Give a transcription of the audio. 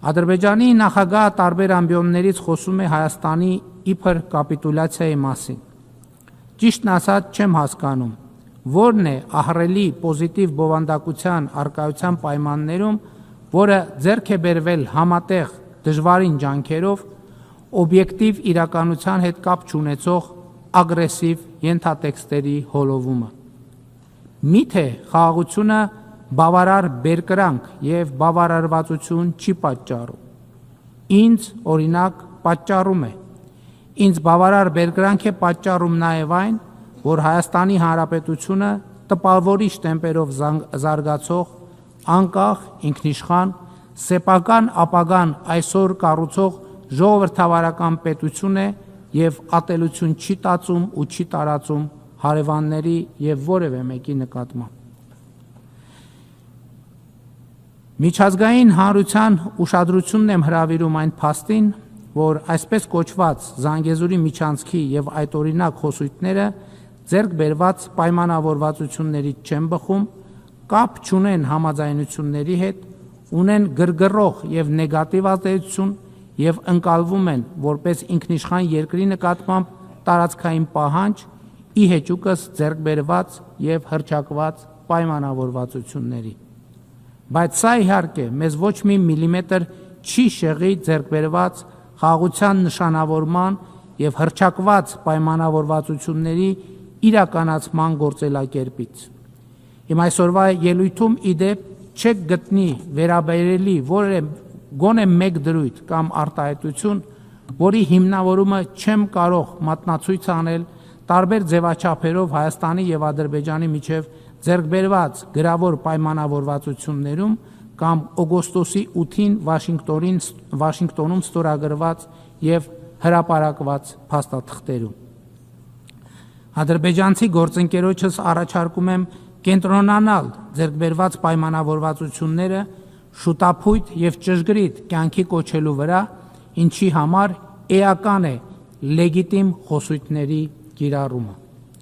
Ադրբեջանի նախագահը տարբեր ամբիոններից խոսում է Հայաստանի իբր կապիտուլյացիայի մասին։ Ճիշտն ասած չեմ հասկանում, որն է ահռելի պոզիտիվ բովանդակության առկայության պայմաններում, որը ձեռք է բերվել համատեղ դժվարին ջանքերով, օբյեկտիվ իրականության հետ կապ չունեցող ագրեսիվ ենթատեքստերի հոլովումը։ Միթե խաղաղությունը բավարար բերկրանք և բավարարվածություն չի պատճառում։ Ինձ, օրինակ, պատճառում է։ Ինձ բավարար բերկրանք է պատճառում նաև այն, որ Հայաստանի Հանրապետությունը տպավորիչ տեմպերով զարգացող, անկախ, ինքնիշխան, սեփական ապագան այսօր կառուցող ժողովրդավարական պետություն է և ատելություն չի տածում ու չի տարածում հարևանների և որևէ մեկի նկատմամբ։ Միջազգային հանրության ուշադրությունն եմ հրավիրում այն փաստին, որ այսպես կոչված Զանգեզուրի միջանցքի և այդօրինակ խոսույթները ձեռք բերված պայմանավորվածություններից չեն բխում, կապ չունեն համաձայնությունների հետ, ունեն գրգռող և նեգատիվ ազդեցություն և ընկալվում են որպես ինքնիշխան երկրի նկատմամբ տարածքային պահանջ, ի հեճուկս ձեռք բերված և հռչակված պայմանավորվածությունների։ Բայց սա իհարկե մեզ ոչ մի միլիմետր չի շեղի ձեռք բերված խաղաղության նշանավորման և հռչակված պայմանավորվածությունների իրականացման գործելակերպից։ Իմ այսօրվա ելույթում ի դեպ չեք գտնի վերաբերելի գոնե մեկ դրույթ կամ արտահայտություն, որի հիմնավորումը չեմ կարող մատնացույց անել տարբեր ձևաչափերով Հայաստանի և Ադրբեջանի միջև ձեռք բերված գրավոր պայմանավորվածություններում կամ օգոստոսի 8-ին Վաշինգտոնում ստորագրված և հրապարակված փաստաթղթերում։ Ադրբեջանցի գործընկերոջս առաջարկում եմ կենտրոնանալ ձեռք բերված պայմանավորվածությունները շուտափույթ և ճշգրիտ կյանքի կոչելու վրա, ինչի համար էական է լեգիտիմ խոսույթների կիրառումը։